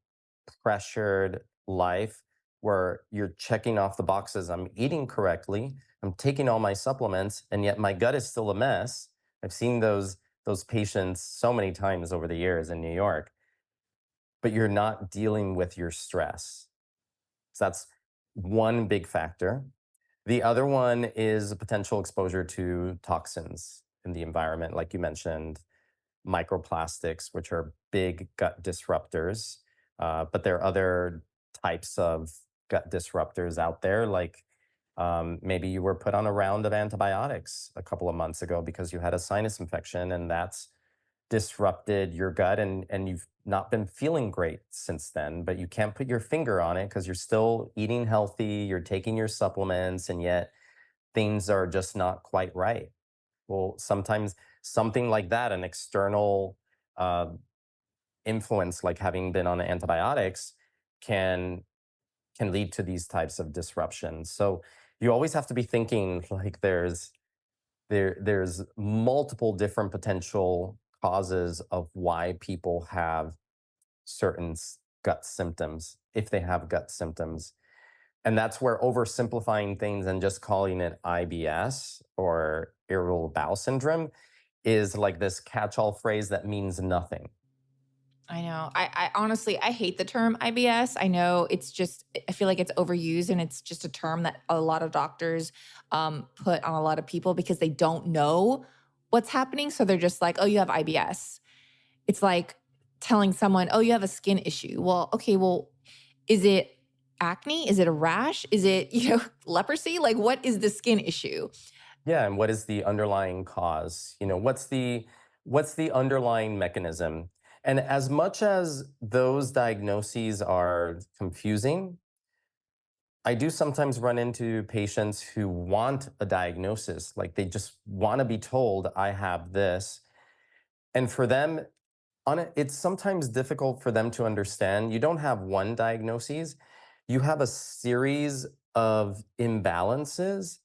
pressured life where you're checking off the boxes, I'm eating correctly, I'm taking all my supplements, and yet my gut is still a mess. I've seen those patients so many times over the years in New York, but you're not dealing with your stress. So that's one big factor. The other one is a potential exposure to toxins in the environment, like you mentioned, microplastics, which are big gut disruptors. But there are other types of gut disruptors out there, like maybe you were put on a round of antibiotics a couple of months ago because you had a sinus infection, and that's disrupted your gut, and you've not been feeling great since then, but you can't put your finger on it because you're still eating healthy, you're taking your supplements, and yet things are just not quite right. Well, sometimes something like that, an external uh, influence, like having been on antibiotics, can lead to these types of disruptions. So you always have to be thinking like there's multiple different potential causes of why people have certain gut symptoms, if they have gut symptoms. And that's where oversimplifying things and just calling it IBS or irritable bowel syndrome is like this catch-all phrase that means nothing. I know. I honestly, I hate the term IBS. I know it's just, I feel like it's overused and it's just a term that a lot of doctors put on a lot of people because they don't know what's happening. So they're just like, oh, you have IBS. It's like telling someone, oh, you have a skin issue. Well, okay, well, is it acne? Is it a rash? Is it, leprosy? Like, what is the skin issue? Yeah, and what is the underlying cause? What's the underlying mechanism? And as much as those diagnoses are confusing, I do sometimes run into patients who want a diagnosis, like they just want to be told, I have this. And for them, it's sometimes difficult for them to understand. You don't have one diagnosis, you have a series of imbalances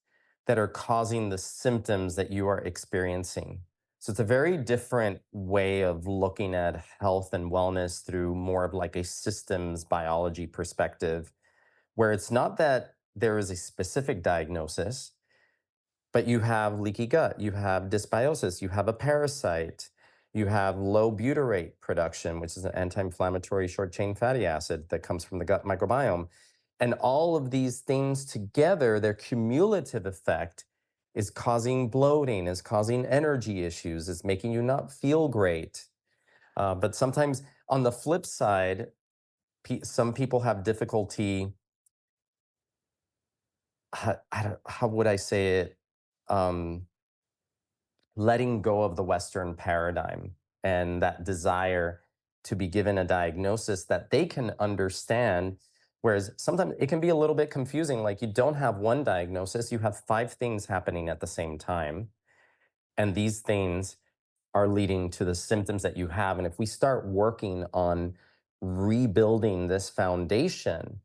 that are causing the symptoms that you are experiencing. So it's a very different way of looking at health and wellness through more of like a systems biology perspective, where it's not that there is a specific diagnosis, but you have leaky gut, you have dysbiosis, you have a parasite, you have low butyrate production, which is an anti inflammatory short chain fatty acid that comes from the gut microbiome. And all of these things together, their cumulative effect is causing bloating, is causing energy issues, is making you not feel great. But sometimes on the flip side, some people have difficulty. How would I say it? Um, Letting go of the Western paradigm and that desire to be given a diagnosis that they can understand. Whereas sometimes it can be a little bit confusing. Like you don't have one diagnosis, you have five things happening at the same time. And these things are leading to the symptoms that you have. And if we start working on rebuilding this foundation,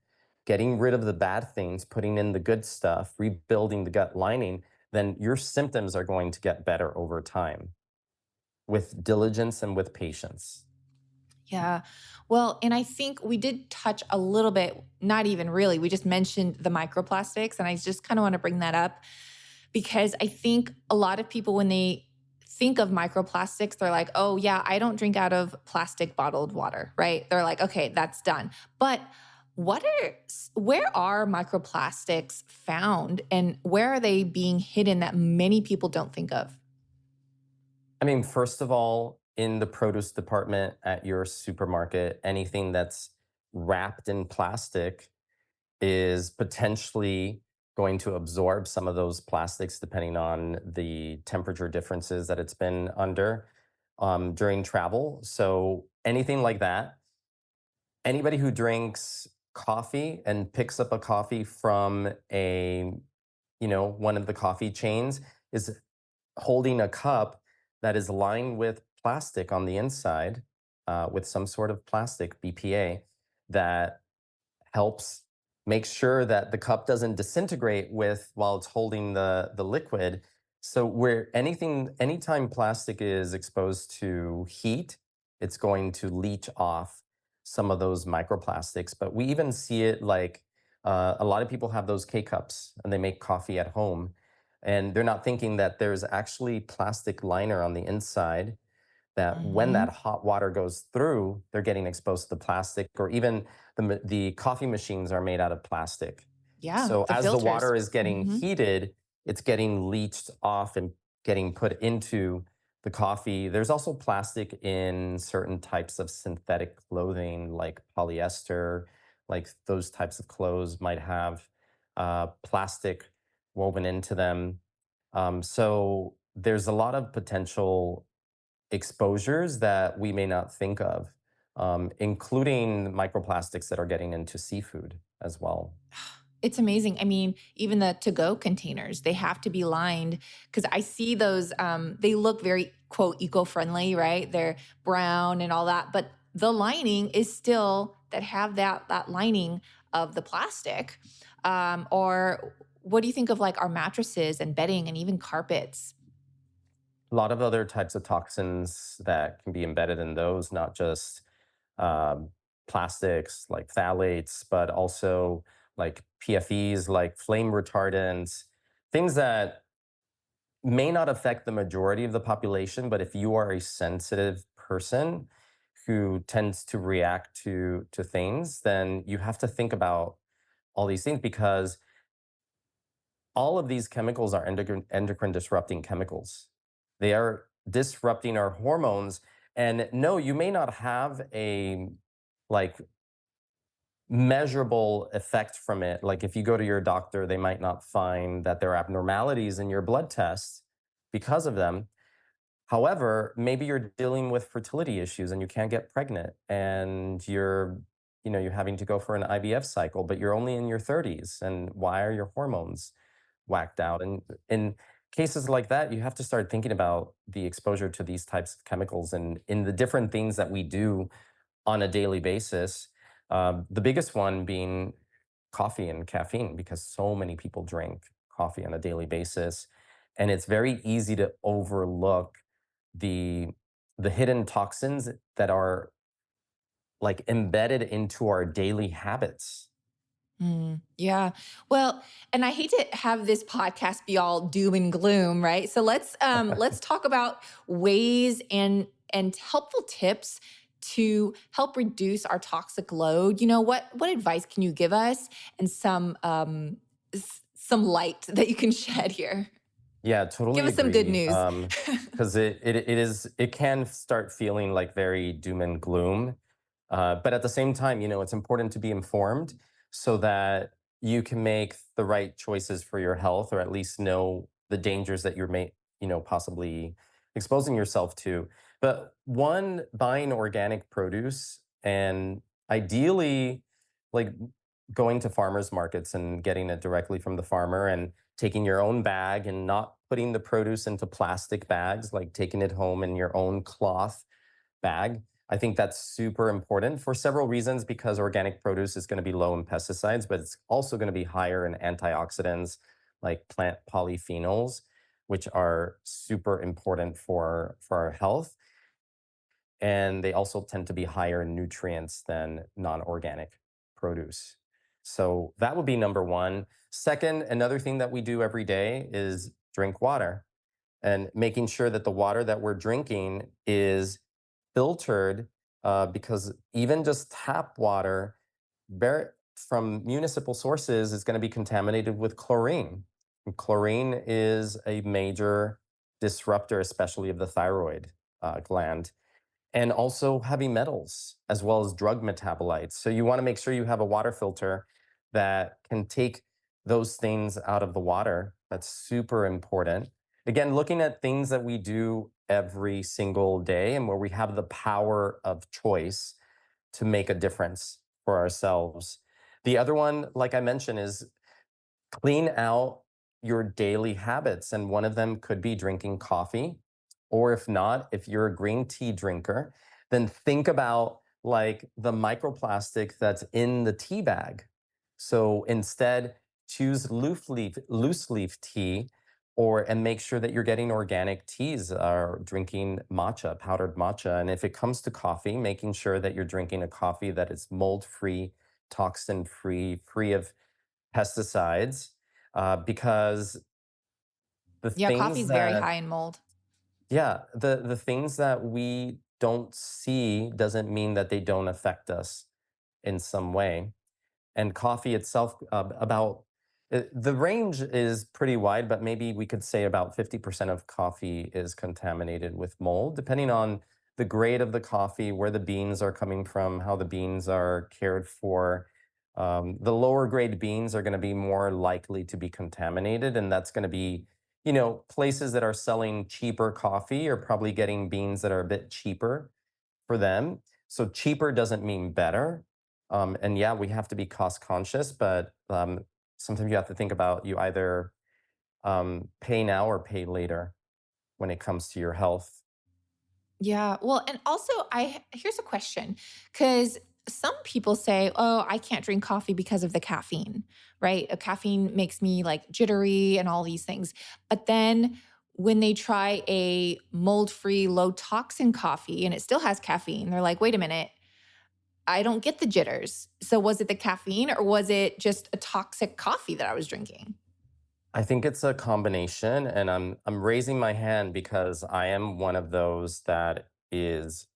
getting rid of the bad things, putting in the good stuff, rebuilding the gut lining, then your symptoms are going to get better over time with diligence and with patience. Yeah. Well, and I think we did touch a little bit, not even really, we just mentioned the microplastics. And I just kind of want to bring that up because I think a lot of people, when they think of microplastics, they're like, oh, yeah, I don't drink out of plastic bottled water, right? They're like, okay, that's done. But where are microplastics found and where are they being hidden that many people don't think of? I mean, first of all, in the produce department at your supermarket, anything that's wrapped in plastic is potentially going to absorb some of those plastics depending on the temperature differences that it's been under during travel. So anything like that, anybody who drinks coffee and picks up a coffee from one of the coffee chains is holding a cup that is lined with plastic on the inside, with some sort of plastic BPA that helps make sure that the cup doesn't disintegrate with while it's holding the liquid. So where anytime plastic is exposed to heat, it's going to leach off some of those microplastics. But we even see it like a lot of people have those K cups and they make coffee at home, and they're not thinking that there's actually plastic liner on the inside that when that Hmm. hot water goes through, they're getting exposed to the plastic, or even the coffee machines are made out of plastic. Yeah, So the as the filters. water is getting Hmm. heated, it's getting leached off and getting put into the coffee. There's also plastic in certain types of synthetic clothing, like polyester, like those types of clothes might have plastic woven into them. So there's a lot of potential exposures that we may not think of, including microplastics that are getting into seafood as well. It's amazing. I mean, even the to-go containers, they have to be lined because I see those. They look very quote eco-friendly, right? They're brown and all that, but the lining is still that have that lining of the plastic. Or what do you think of like our mattresses and bedding and even carpets? A lot of other types of toxins that can be embedded in those, not just um, plastics like phthalates, but also like PFEs, like flame retardants, things that may not affect the majority of the population, but if you are a sensitive person who tends to react to things, then you have to think about all these things because all of these chemicals are endocrine disrupting chemicals. They are disrupting our hormones. And no, you may not have a like measurable effect from it. Like if you go to your doctor, they might not find that there are abnormalities in your blood tests because of them. However, maybe you're dealing with fertility issues and you can't get pregnant and you're you're having to go for an IVF cycle, but you're only in your 30s. And why are your hormones whacked out? And in cases like that, you have to start thinking about the exposure to these types of chemicals and in the different things that we do on a daily basis. The biggest one being coffee and caffeine, because so many people drink coffee on a daily basis. And it's very easy to overlook the the hidden toxins that are like embedded into our daily habits. Yeah. Well, and I hate to have this podcast be all doom and gloom, right? So let's talk about ways and helpful tips to help reduce our toxic load. What advice can you give us and some light that you can shed here? Yeah, Give totally us some good agree. news. Because it can start feeling like very doom and gloom. But at the same time, it's important to be informed so that you can make the right choices for your health, or at least know the dangers that possibly exposing yourself to. But one, buying organic produce, and ideally, like going to farmers markets and getting it directly from the farmer, and taking your own bag and not putting the produce into plastic bags, like taking it home in your own cloth bag. I think that's super important for several reasons, because organic produce is going to be low in pesticides, but it's also going to be higher in antioxidants like plant polyphenols, which are super important for our health. And they also tend to be higher in nutrients than non-organic produce. So that would be number one. Second, another thing that we do every day is drink water, and making sure that the water that we're drinking is filtered, because even just tap water from municipal sources is going to be contaminated with chlorine. And chlorine is a major disruptor, especially of the thyroid gland, and also heavy metals as well as drug metabolites. So you want to make sure you have a water filter that can take those things out of the water. That's super important. Again, looking at things that we do every single day and where we have the power of choice to make a difference for ourselves. The other one, like I mentioned, is clean out your daily habits. And one of them could be drinking coffee. Or if not, if you're a green tea drinker, then think about like the microplastic that's in the tea bag. So instead, choose loose leaf tea, and make sure that you're getting organic teas or drinking matcha, powdered matcha. And if it comes to coffee, making sure that you're drinking a coffee that is mold free, toxin free, free of pesticides, because the Yeah, coffee things is very that high in mold. yeah, the things that we don't see doesn't mean that they don't affect us in some way. And coffee itself, the range is pretty wide, but maybe we could say about 50% of coffee is contaminated with mold, depending on the grade of the coffee, where the beans are coming from, how the beans are cared for. The lower grade beans are going to be more likely to be contaminated, and that's going to be, places that are selling cheaper coffee are probably getting beans that are a bit cheaper for them. So cheaper doesn't mean better. And yeah, we have to be cost conscious, but sometimes you have to think about, you either pay now or pay later when it comes to your health. Yeah. Well, and also here's a question, cuz some people say, "Oh, I can't drink coffee because of the caffeine." Right? Caffeine makes me like jittery and all these things. But then when they try a mold-free, low toxin coffee and it still has caffeine, they're like, "Wait a minute, I don't get the jitters." So was it the caffeine or was it just a toxic coffee that I was drinking? I think it's a combination, and I'm raising my hand because I am one of those that is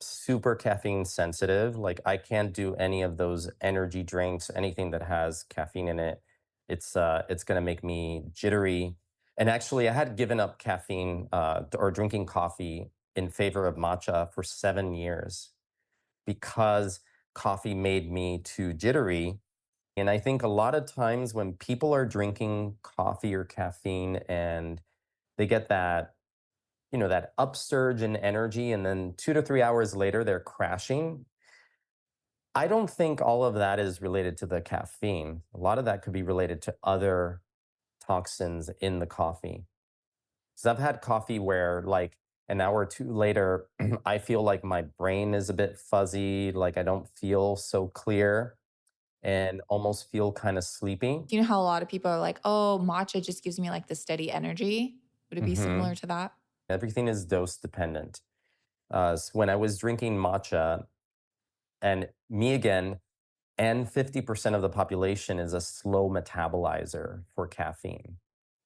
super caffeine sensitive. Like I can't do any of those energy drinks, anything that has caffeine in it. It's gonna make me jittery. And actually, I had given up caffeine, or drinking coffee in favor of matcha for 7 years, because coffee made me too jittery. And I think a lot of times when people are drinking coffee or caffeine and they get that upsurge in energy, and then 2 to 3 hours later they're crashing, I don't think all of that is related to the caffeine. A lot of that could be related to other toxins in the coffee. So I've had coffee where like an hour or two later, I feel like my brain is a bit fuzzy, like I don't feel so clear and almost feel kind of sleepy. You know how a lot of people are like, oh, matcha just gives me like the steady energy? Would it be similar Hmm. to that? Everything is dose dependent. When I was drinking matcha, and me again, and 50% of the population is a slow metabolizer for caffeine.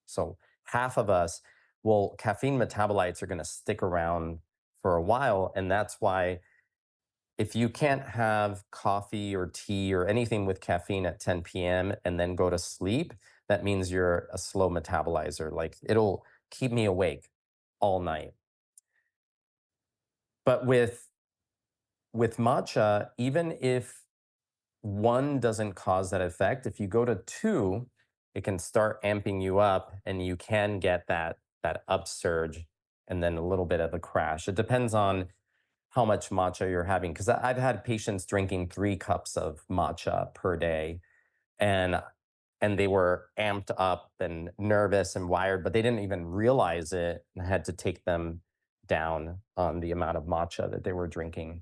So half of us, well, caffeine metabolites are going to stick around for a while. And that's why if you can't have coffee or tea or anything with caffeine at 10 p.m. and then go to sleep, that means you're a slow metabolizer. Like it'll keep me awake all night. But with matcha, even if one doesn't cause that effect, if you go to two, it can start amping you up and you can get that upsurge and then a little bit of a crash. It depends on how much matcha you're having. Because I've had patients drinking 3 cups of matcha per day and they were amped up and nervous and wired, but they didn't even realize it and I had to take them down on the amount of matcha that they were drinking.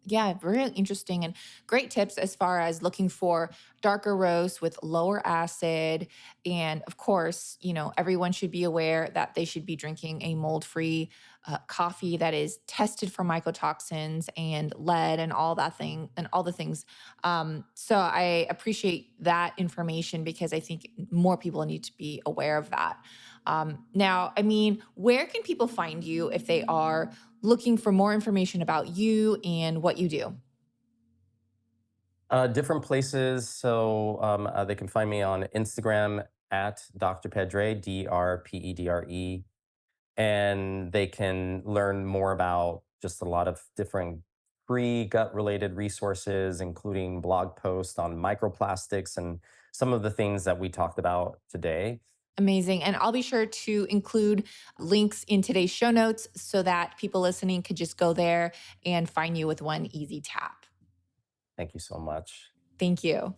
Yeah, very interesting and great tips as far as looking for darker roasts with lower acid. And of course, everyone should be aware that they should be drinking a mold free coffee that is tested for mycotoxins and lead and all that thing and all the things. So I appreciate that information because I think more people need to be aware of that. Now, I mean, where can people find you if they are looking for more information about you and what you do? Different places. So they can find me on Instagram at Dr. Pedre, Drpedre, and they can learn more about just a lot of different free gut related resources, including blog posts on microplastics and some of the things that we talked about today. Amazing. And I'll be sure to include links in today's show notes so that people listening could just go there and find you with one easy tap. Thank you so much. Thank you.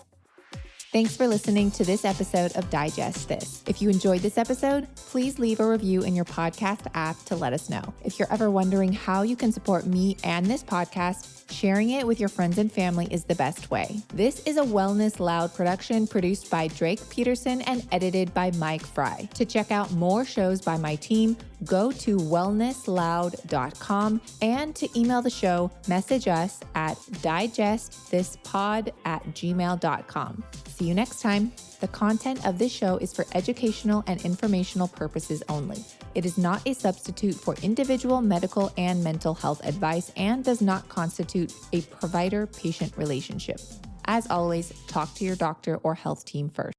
Thanks for listening to this episode of Digest This. If you enjoyed this episode, please leave a review in your podcast app to let us know. If you're ever wondering how you can support me and this podcast, sharing it with your friends and family is the best way. This is a Wellness Loud production produced by Drake Peterson and edited by Mike Fry. To check out more shows by my team, go to wellnessloud.com, and to email the show, message us at digestthispod@gmail.com. See you next time. The content of this show is for educational and informational purposes only. It is not a substitute for individual medical and mental health advice and does not constitute a provider-patient relationship. As always, talk to your doctor or health team first.